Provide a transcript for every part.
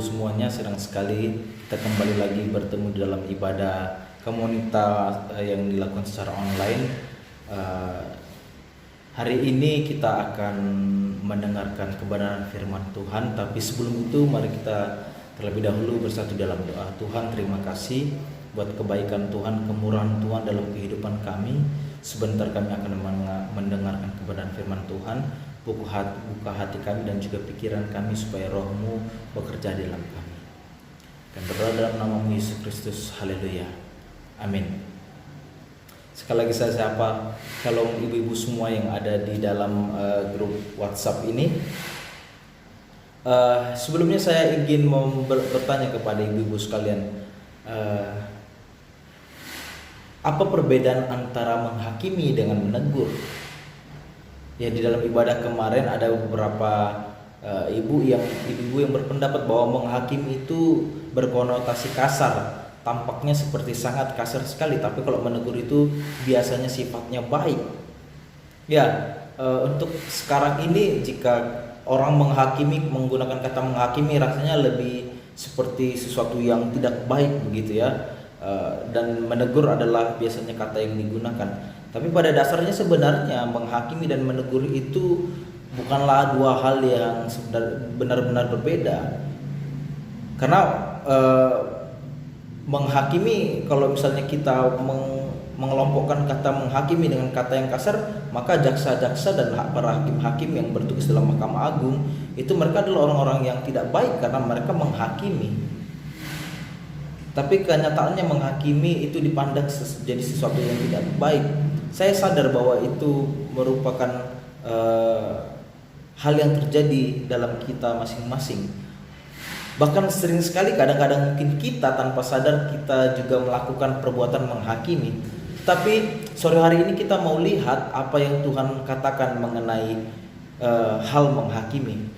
semuanya, senang sekali kita kembali lagi bertemu di dalam ibadah komunitas yang dilakukan secara online. Hari ini kita akan mendengarkan kebenaran firman Tuhan, tapi sebelum itu mari kita terlebih dahulu bersatu dalam doa. Tuhan, terima kasih buat kebaikan Tuhan, kemurahan Tuhan dalam kehidupan kami. Sebentar kami akan mendengarkan kebenaran firman Tuhan. Buka hati kami dan juga pikiran kami supaya roh-Mu bekerja di dalam kami. Dan berdoa dalam nama Yesus Kristus. Haleluya. Amin. Sekali lagi saya sapa shalom ibu-ibu semua yang ada di dalam grup WhatsApp ini. Sebelumnya saya ingin bertanya kepada ibu-ibu sekalian, apa perbedaan antara menghakimi dengan menegur? Ya, di dalam ibadah kemarin ada beberapa ibu yang berpendapat bahwa menghakimi itu berkonotasi kasar, tampaknya seperti sangat kasar sekali, tapi kalau menegur itu biasanya sifatnya baik. Ya, untuk sekarang ini jika orang menghakimi menggunakan kata menghakimi rasanya lebih seperti sesuatu yang tidak baik begitu ya. Dan menegur adalah biasanya kata yang digunakan. Tapi pada dasarnya sebenarnya menghakimi dan menegur itu bukanlah dua hal yang benar-benar berbeda. Karena menghakimi, kalau misalnya kita mengelompokkan kata menghakimi dengan kata yang kasar, maka jaksa-jaksa dan para hakim-hakim yang bertugas dalam Mahkamah Agung itu mereka adalah orang-orang yang tidak baik karena mereka menghakimi. Tapi kenyataannya menghakimi itu dipandang jadi sesuatu yang tidak baik. Saya sadar bahwa itu merupakan hal yang terjadi dalam kita masing-masing. Bahkan sering sekali kadang-kadang mungkin kita tanpa sadar kita juga melakukan perbuatan menghakimi. Tapi sore hari ini kita mau lihat apa yang Tuhan katakan mengenai hal menghakimi.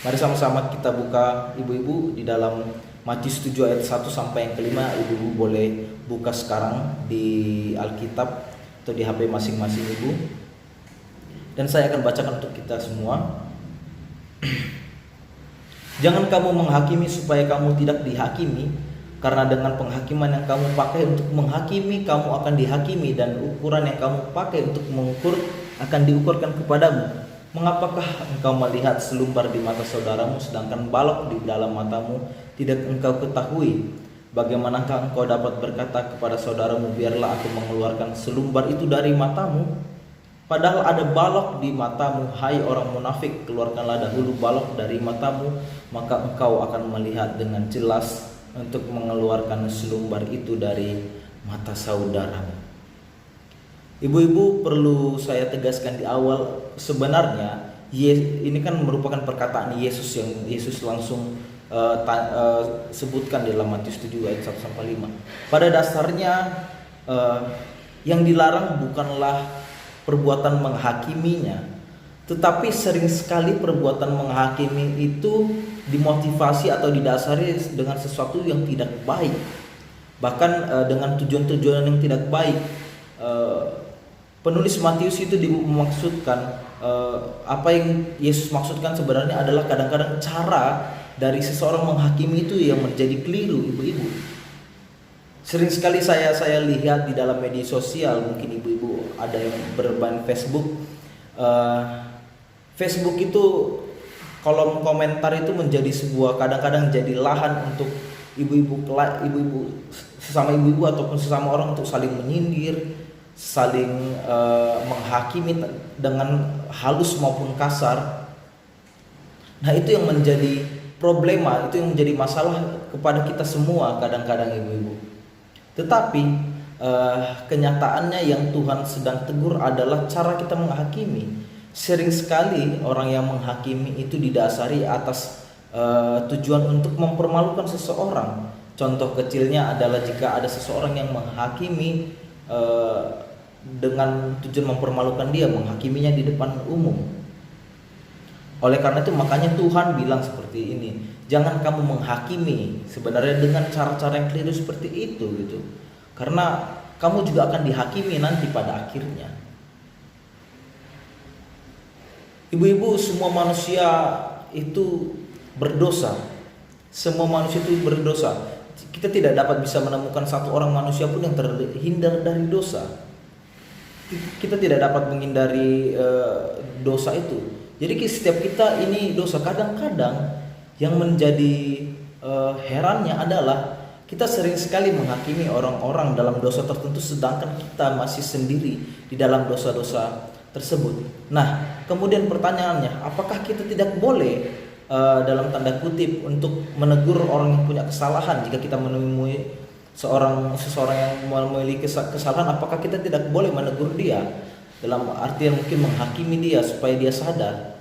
Mari sama-sama kita buka ibu-ibu di dalam Matius 7 ayat 1 sampai yang kelima. Ibu-ibu boleh buka sekarang di Alkitab atau di HP masing-masing ibu. Dan saya akan bacakan untuk kita semua. Jangan kamu menghakimi supaya kamu tidak dihakimi, karena dengan penghakiman yang kamu pakai untuk menghakimi, kamu akan dihakimi, dan ukuran yang kamu pakai untuk mengukur akan diukurkan kepadamu. Mengapakah engkau melihat selumbar di mata saudaramu, sedangkan balok di dalam matamu tidak engkau ketahui? Bagaimanakah engkau dapat berkata kepada saudaramu, biarlah aku mengeluarkan selumbar itu dari matamu, padahal ada balok di matamu? Hai orang munafik, keluarkanlah dahulu balok dari matamu, maka engkau akan melihat dengan jelas untuk mengeluarkan selumbar itu dari mata saudaramu. Ibu-ibu, perlu saya tegaskan di awal, sebenarnya ini kan merupakan perkataan Yesus yang Yesus langsung sebutkan dalam Matius 7 ayat 1 sampai 5. Pada dasarnya yang dilarang bukanlah perbuatan menghakiminya, tetapi sering sekali perbuatan menghakimi itu dimotivasi atau didasari dengan sesuatu yang tidak baik, bahkan dengan tujuan-tujuan yang tidak baik. Penulis Matius itu memaksudkan apa yang Yesus maksudkan sebenarnya adalah kadang-kadang cara dari seseorang menghakimi itu yang menjadi keliru, ibu-ibu. Sering sekali saya lihat di dalam media sosial, mungkin ibu-ibu ada yang bermain Facebook. Facebook itu kolom komentar itu menjadi sebuah kadang-kadang jadi lahan untuk ibu-ibu sesama ibu-ibu ataupun sesama orang untuk saling menyindir, saling menghakimi dengan halus maupun kasar. Nah, itu yang menjadi problema, itu yang menjadi masalah kepada kita semua kadang-kadang ibu-ibu. Tetapi kenyataannya yang Tuhan sedang tegur adalah cara kita menghakimi. Sering sekali orang yang menghakimi itu didasari atas tujuan untuk mempermalukan seseorang. Contoh kecilnya adalah jika ada seseorang yang menghakimi dengan tujuan mempermalukan dia, menghakiminya di depan umum. Oleh karena itu makanya Tuhan bilang seperti ini, jangan kamu menghakimi sebenarnya dengan cara-cara yang keliru seperti itu gitu. Karena kamu juga akan dihakimi nanti pada akhirnya. Ibu-ibu, semua manusia itu berdosa. Semua manusia itu berdosa. Kita tidak dapat bisa menemukan satu orang manusia pun yang terhindar dari dosa. Kita tidak dapat menghindari dosa itu. Jadi setiap kita ini dosa. Kadang-kadang yang menjadi herannya adalah kita sering sekali menghakimi orang-orang dalam dosa tertentu, sedangkan kita masih sendiri di dalam dosa-dosa tersebut. Nah, kemudian pertanyaannya, apakah kita tidak boleh dalam tanda kutip untuk menegur orang yang punya kesalahan? Jika kita menemui seseorang yang memiliki kesalahan, apakah kita tidak boleh menegur dia? Dalam artian mungkin menghakimi dia supaya dia sadar.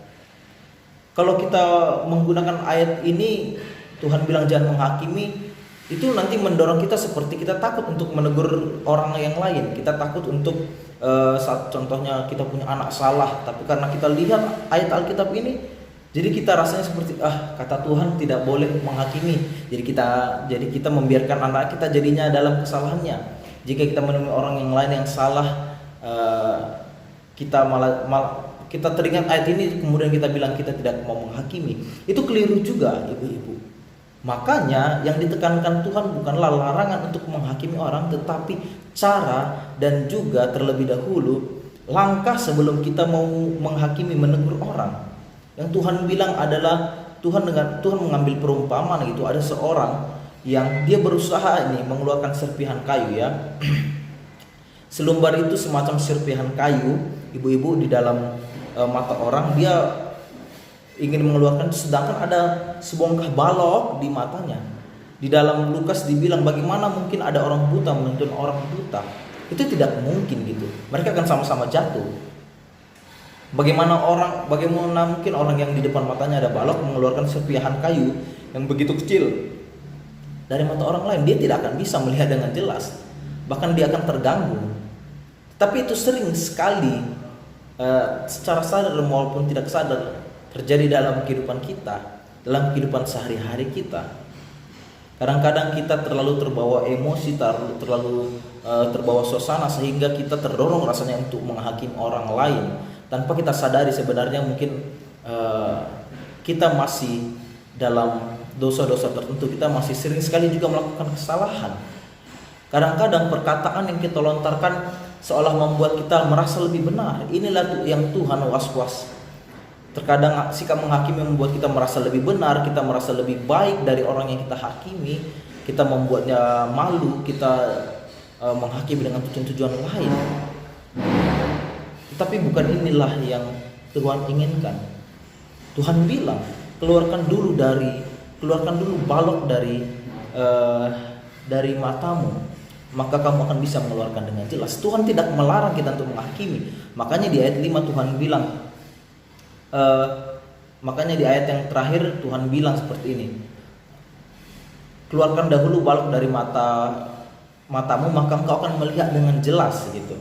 Kalau kita menggunakan ayat ini, Tuhan bilang jangan menghakimi, itu nanti mendorong kita seperti kita takut untuk menegur orang yang lain. Kita takut untuk saat contohnya kita punya anak salah, tapi karena kita lihat ayat Alkitab ini, jadi kita rasanya seperti kata Tuhan tidak boleh menghakimi. Jadi kita membiarkan anak kita jadinya dalam kesalahannya. Jika kita menemui orang yang lain yang salah, kita malah kita teringat ayat ini, kemudian kita bilang kita tidak mau menghakimi. Itu keliru juga, ibu-ibu. Makanya yang ditekankan Tuhan bukanlah larangan untuk menghakimi orang, tetapi cara dan juga terlebih dahulu langkah sebelum kita mau menghakimi, menegur orang. Yang Tuhan bilang adalah Tuhan mengambil perumpamaan gitu. Ada seorang yang dia berusaha ini mengeluarkan serpihan kayu ya. Selumbar itu semacam serpihan kayu, ibu-ibu, di dalam mata orang. Dia ingin mengeluarkan, sedangkan ada sebongkah balok di matanya. Di dalam Lukas dibilang bagaimana mungkin ada orang buta menuntun orang buta? Itu tidak mungkin gitu. Mereka akan sama-sama jatuh. Bagaimana mungkin orang yang di depan matanya ada balok mengeluarkan serpihan kayu yang begitu kecil dari mata orang lain? Dia tidak akan bisa melihat dengan jelas. Bahkan dia akan terganggu. Tapi itu sering sekali secara sadar maupun tidak sadar terjadi dalam kehidupan kita, dalam kehidupan sehari-hari kita. Kadang-kadang kita terlalu terbawa emosi, terlalu terbawa suasana, sehingga kita terdorong rasanya untuk menghakimi orang lain tanpa kita sadari sebenarnya mungkin kita masih dalam dosa-dosa tertentu. Kita masih sering sekali juga melakukan kesalahan. Kadang-kadang perkataan yang kita lontarkan seolah membuat kita merasa lebih benar. Inilah yang Tuhan was-was. Terkadang sikap menghakimi membuat kita merasa lebih benar, kita merasa lebih baik dari orang yang kita hakimi, kita membuatnya malu, kita menghakimi dengan tujuan-tujuan lain. Tapi bukan inilah yang Tuhan inginkan. Tuhan bilang, keluarkan dulu balok dari matamu, maka kamu akan bisa mengeluarkan dengan jelas. Tuhan tidak melarang kita untuk menghakimi. Makanya di ayat 5 Tuhan bilang, makanya di ayat yang terakhir Tuhan bilang seperti ini, keluarkan dahulu balok dari matamu, maka engkau akan melihat dengan jelas gitu.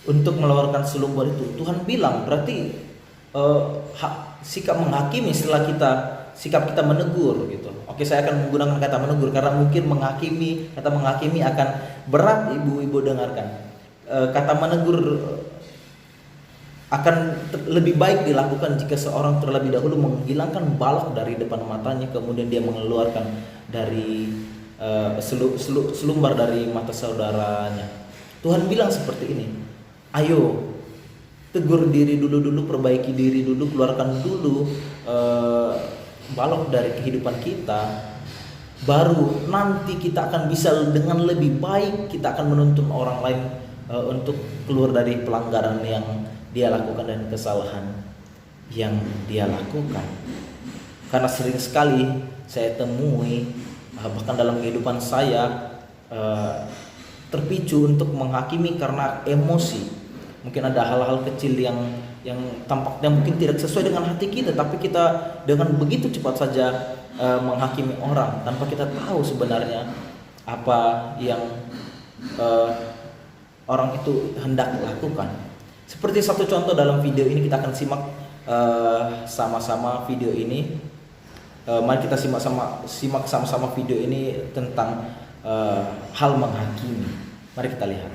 Untuk mengeluarkan selumbar itu, Tuhan bilang berarti sikap menghakimi setelah sikap kita menegur gitu. Oke, saya akan menggunakan kata menegur karena mungkin kata menghakimi akan berat ibu-ibu dengarkan. Kata menegur akan lebih baik dilakukan jika seorang terlebih dahulu menghilangkan balok dari depan matanya, kemudian dia mengeluarkan dari selumbar dari mata saudaranya. Tuhan bilang seperti ini, ayo tegur diri dulu, perbaiki diri dulu, keluarkan dulu balok dari kehidupan kita, baru nanti kita akan bisa dengan lebih baik, kita akan menuntun orang lain untuk keluar dari pelanggaran yang dia lakukan dan kesalahan yang dia lakukan. Karena sering sekali saya temui, bahkan dalam kehidupan saya, terpicu untuk menghakimi karena emosi. Mungkin ada hal-hal kecil yang tampaknya mungkin tidak sesuai dengan hati kita, tapi kita dengan begitu cepat saja menghakimi orang tanpa kita tahu sebenarnya apa yang orang itu hendak lakukan. Seperti satu contoh dalam video ini, kita akan simak sama-sama video ini. Mari kita simak sama-sama video ini tentang hal menghakimi. Mari kita lihat.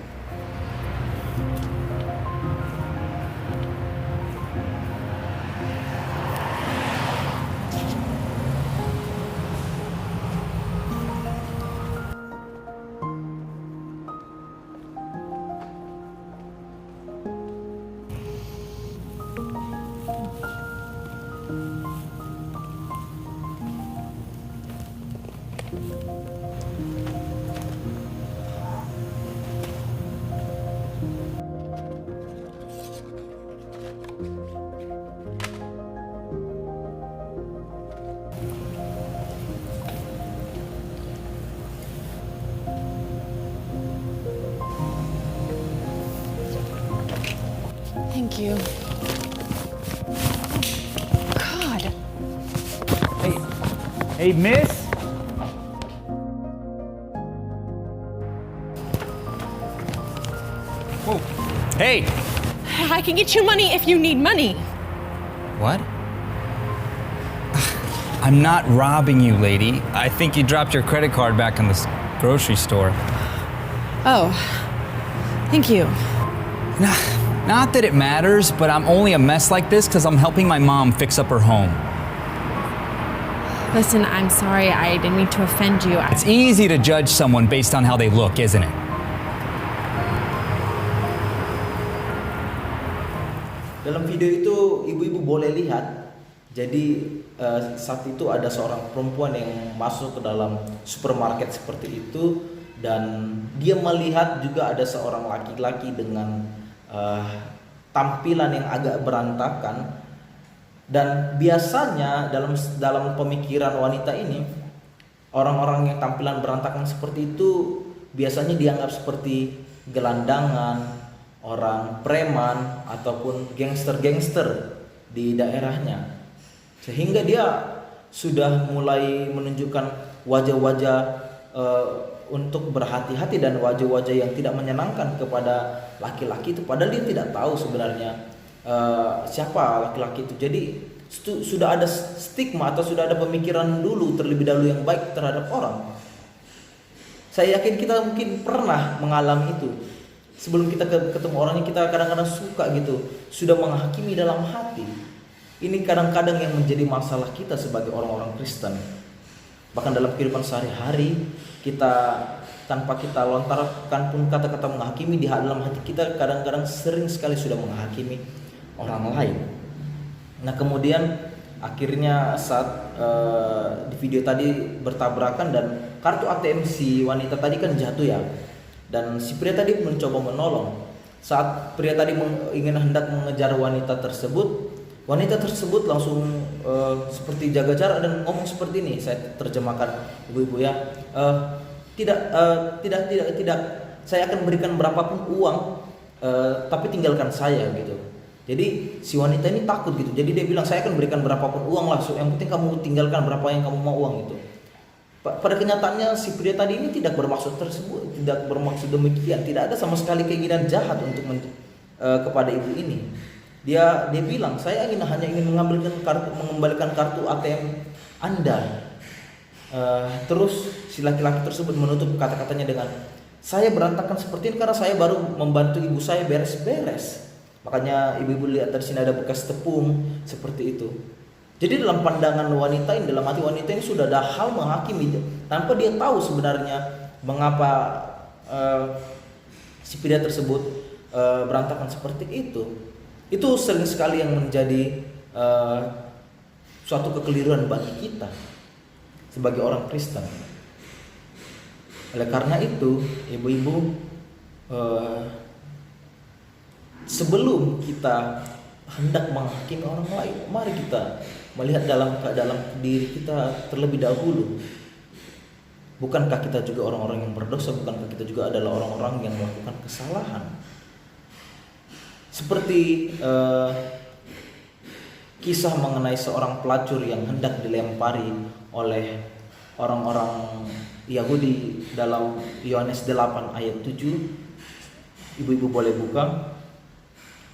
Thank you. God. Hey, miss? Whoa. Hey! I can get you money if you need money. What? I'm not robbing you, lady. I think you dropped your credit card back in the grocery store. Oh, thank you. Not that it matters, but I'm only a mess like this because I'm helping my mom fix up her home. Listen, I'm sorry. I didn't mean to offend you. It's easy to judge someone based on how they look, isn't it? Dalam video itu ibu-ibu boleh lihat, jadi saat itu ada seorang perempuan yang masuk ke dalam supermarket seperti itu, dan dia melihat juga ada seorang laki-laki dengan tampilan yang agak berantakan. Dan biasanya dalam pemikiran wanita ini, orang-orang yang tampilan berantakan seperti itu biasanya dianggap seperti gelandangan, orang preman ataupun gangster-gangster di daerahnya. Sehingga dia sudah mulai menunjukkan wajah-wajah untuk berhati-hati dan wajah-wajah yang tidak menyenangkan kepada laki-laki itu, padahal dia tidak tahu sebenarnya siapa laki-laki itu. Jadi sudah ada stigma atau sudah ada pemikiran terlebih dahulu yang baik terhadap orang. Saya yakin kita mungkin pernah mengalami itu. Sebelum kita ketemu orangnya, kita kadang-kadang suka gitu, sudah menghakimi dalam hati. Ini kadang-kadang yang menjadi masalah kita sebagai orang-orang Kristen. Bahkan dalam kehidupan sehari-hari, kita tanpa kita lontarkan pun kata-kata menghakimi di dalam hati kita, kadang-kadang sering sekali sudah menghakimi orang lain. Nah, kemudian akhirnya saat di video tadi bertabrakan dan kartu ATM si wanita tadi kan jatuh ya, dan si pria tadi mencoba menolong. Saat pria tadi hendak mengejar wanita tersebut langsung seperti jaga jarak dan ngomong seperti ini. Saya terjemahkan ibu-ibu ya. Tidak. Saya akan berikan berapapun uang, tapi tinggalkan saya gitu. Jadi si wanita ini takut gitu. Jadi dia bilang, saya akan berikan berapapun uang lah. Yang penting kamu tinggalkan berapa yang kamu mau uang itu. Pada kenyataannya si pria tadi ini tidak bermaksud demikian. Tidak ada sama sekali keinginan jahat untuk kepada ibu ini. Dia bilang, saya hanya ingin mengembalikan kartu ATM Anda. Terus si laki-laki tersebut menutup kata-katanya dengan, saya berantakan seperti ini karena saya baru membantu ibu saya beres-beres. Makanya ibu-ibu lihat dari sini ada bekas tepung seperti itu. Jadi dalam pandangan wanita ini, dalam hati wanita ini sudah ada hal menghakimi tanpa dia tahu sebenarnya mengapa si pria tersebut berantakan seperti itu. Itu sering sekali yang menjadi suatu kekeliruan bagi kita sebagai orang Kristen. Oleh karena itu, ibu-ibu, sebelum kita hendak menghakimi orang lain, mari kita melihat dalam diri kita terlebih dahulu. Bukankah kita juga orang-orang yang berdosa? Bukankah kita juga adalah orang-orang yang melakukan kesalahan? Seperti kisah mengenai seorang pelacur yang hendak dilempari oleh orang-orang Yahudi dalam Yohanes 8 ayat 7. Ibu-ibu boleh buka.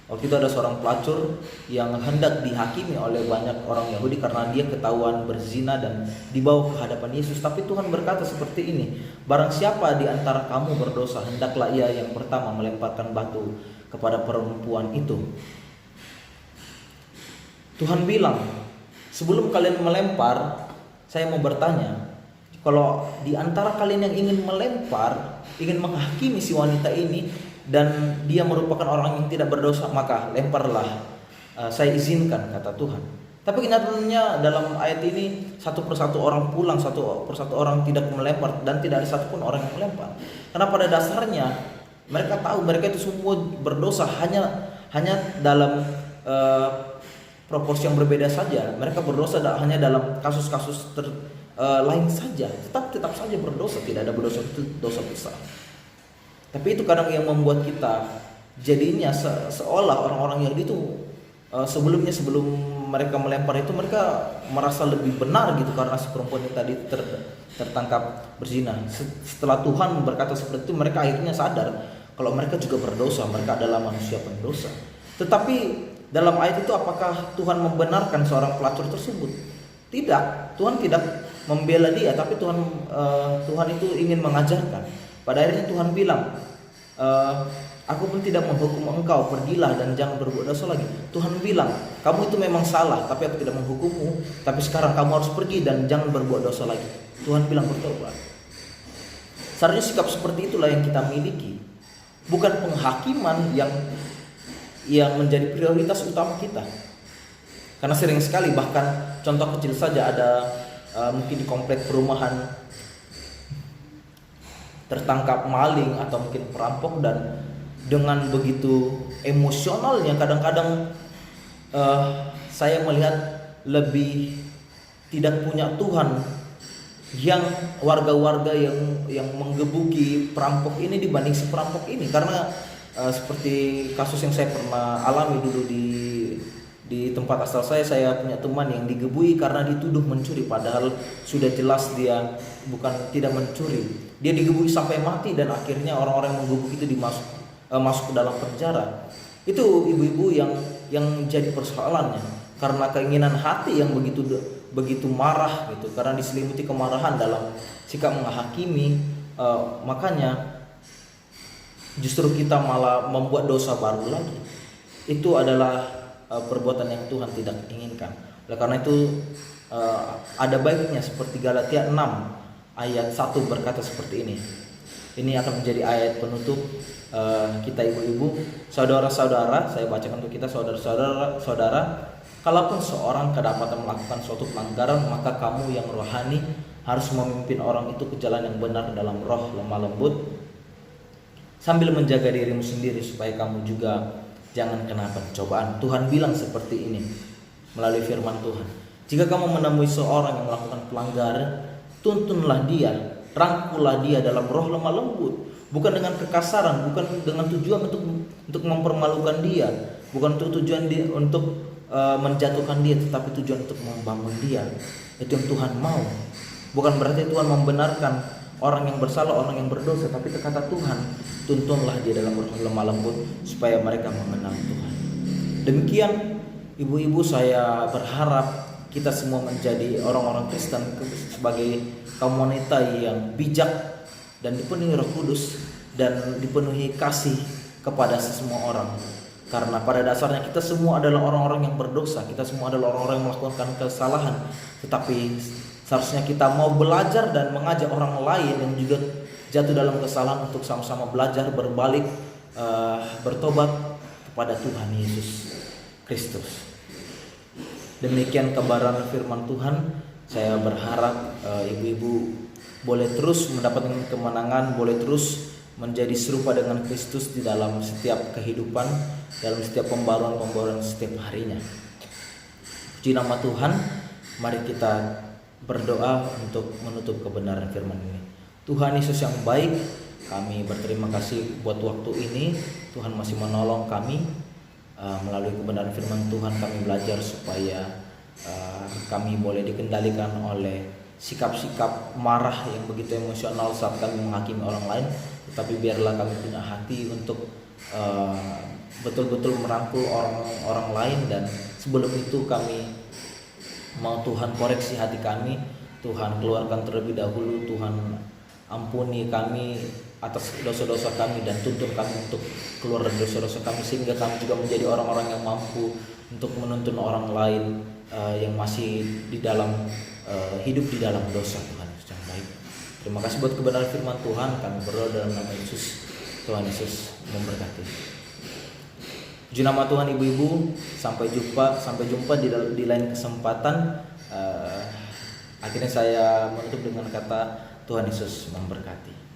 Waktu itu ada seorang pelacur yang hendak dihakimi oleh banyak orang Yahudi karena dia ketahuan berzina dan dibawa ke hadapan Yesus. Tapi Tuhan berkata seperti ini, barang siapa di antara kamu berdosa, hendaklah ia yang pertama melemparkan batu kepada perempuan itu. Tuhan bilang, sebelum kalian melempar, saya mau bertanya, kalau di antara kalian yang ingin melempar, ingin menghakimi si wanita ini, dan dia merupakan orang yang tidak berdosa, maka lemparlah, saya izinkan, kata Tuhan. Tapi kenyataannya dalam ayat ini satu persatu orang pulang, satu persatu orang tidak melempar, dan tidak ada satupun orang yang melempar. Karena pada dasarnya mereka tahu mereka itu semua berdosa, hanya dalam proporsi yang berbeda saja. Mereka berdosa hanya dalam kasus-kasus lain saja, tetap saja berdosa, tidak ada berdosa itu dosa besar. Tapi itu kadang yang membuat kita jadinya seolah orang-orang Yahudi itu sebelum mereka melempar itu mereka merasa lebih benar gitu karena si perempuan yang tadi tertangkap berzina. Setelah Tuhan berkata seperti itu, mereka akhirnya sadar kalau mereka juga berdosa, mereka adalah manusia pendosa. Tetapi dalam ayat itu apakah Tuhan membenarkan seorang pelacur tersebut? Tidak, Tuhan tidak membela dia, tapi Tuhan itu ingin mengajarkan. Pada akhirnya Tuhan bilang, aku pun tidak menghukum engkau, pergilah dan jangan berbuat dosa lagi. Tuhan bilang, kamu itu memang salah, tapi aku tidak menghukummu, tapi sekarang kamu harus pergi dan jangan berbuat dosa lagi. Tuhan bilang bertobat. Seharusnya sikap seperti itulah yang kita miliki, bukan penghakiman yang menjadi prioritas utama kita. Karena sering sekali, bahkan contoh kecil saja, ada mungkin di komplek perumahan tertangkap maling atau mungkin perampok, dan dengan begitu emosionalnya kadang-kadang saya melihat lebih tidak punya Tuhan yang warga-warga yang menggebuki perampok ini dibanding si perampok ini. Karena seperti kasus yang saya pernah alami dulu di tempat asal saya punya teman yang digebui karena dituduh mencuri, padahal sudah jelas dia tidak mencuri. Dia digebui sampai mati dan akhirnya orang-orang yang menggebuk itu masuk ke dalam penjara. Itu ibu-ibu yang jadi persoalannya karena keinginan hati yang begitu marah gitu, karena diselimuti kemarahan dalam sikap menghakimi. Makanya justru kita malah membuat dosa baru lagi. Itu adalah perbuatan yang Tuhan tidak inginkan. Oleh karena itu ada baiknya seperti Galatia 6 ayat 1 berkata seperti ini. Ini akan menjadi ayat penutup kita ibu-ibu. Saudara-saudara, saya bacakan untuk kita, saudara-saudara, kalaupun seorang kedapatan melakukan suatu pelanggaran, maka kamu yang rohani harus memimpin orang itu ke jalan yang benar dalam roh lemah lembut, sambil menjaga dirimu sendiri supaya kamu juga jangan kena pencobaan. Tuhan bilang seperti ini melalui firman Tuhan. Jika kamu menemui seorang yang melakukan pelanggaran, tuntunlah dia, rangkullah dia dalam roh lemah lembut, bukan dengan kekasaran, bukan dengan tujuan untuk mempermalukan dia, bukan untuk tujuan untuk menjatuhkan dia, tetapi tujuan untuk membangun dia. Itu yang Tuhan mau. Bukan berarti Tuhan membenarkan orang yang bersalah, orang yang berdosa, tapi kata Tuhan, tuntunlah dia dalam roh lemah lembut supaya mereka mengenal Tuhan. Demikian ibu-ibu, saya berharap kita semua menjadi orang-orang Kristen sebagai kaum wanita yang bijak dan dipenuhi Roh Kudus dan dipenuhi kasih kepada semua orang. Karena pada dasarnya kita semua adalah orang-orang yang berdosa, kita semua adalah orang-orang yang melakukan kesalahan. Tetapi seharusnya kita mau belajar dan mengajak orang lain yang juga jatuh dalam kesalahan untuk sama-sama belajar, berbalik, bertobat kepada Tuhan Yesus Kristus. Demikian kebenaran firman Tuhan. Saya berharap ibu-ibu boleh terus mendapatkan kemenangan, boleh terus menjadi serupa dengan Kristus di dalam setiap kehidupan, dalam setiap pembaruan setiap harinya. Puji nama Tuhan. Mari kita berdoa untuk menutup kebenaran firman ini. Tuhan Yesus yang baik, kami berterima kasih buat waktu ini. Tuhan masih menolong kami. Melalui kebenaran firman Tuhan kami belajar supaya kami boleh dikendalikan oleh sikap-sikap marah yang begitu emosional saat kami menghakimi orang lain. Tetapi biarlah kami punya hati untuk betul-betul merangkul orang lain, dan sebelum itu kami mau Tuhan koreksi hati kami. Tuhan keluarkan terlebih dahulu, Tuhan ampuni kami atas dosa-dosa kami dan tuntun kami untuk keluar dari dosa-dosa kami, sehingga kami juga menjadi orang-orang yang mampu untuk menuntun orang lain yang masih di dalam hidup di dalam dosa. Tuhan Yesus yang baik, terima kasih buat kebenaran firman Tuhan. Kami berdoa dalam nama Yesus. Tuhan Yesus memberkati. Puji nama Tuhan ibu-ibu. Sampai jumpa di lain kesempatan. Akhirnya saya menutup dengan kata Tuhan Yesus memberkati.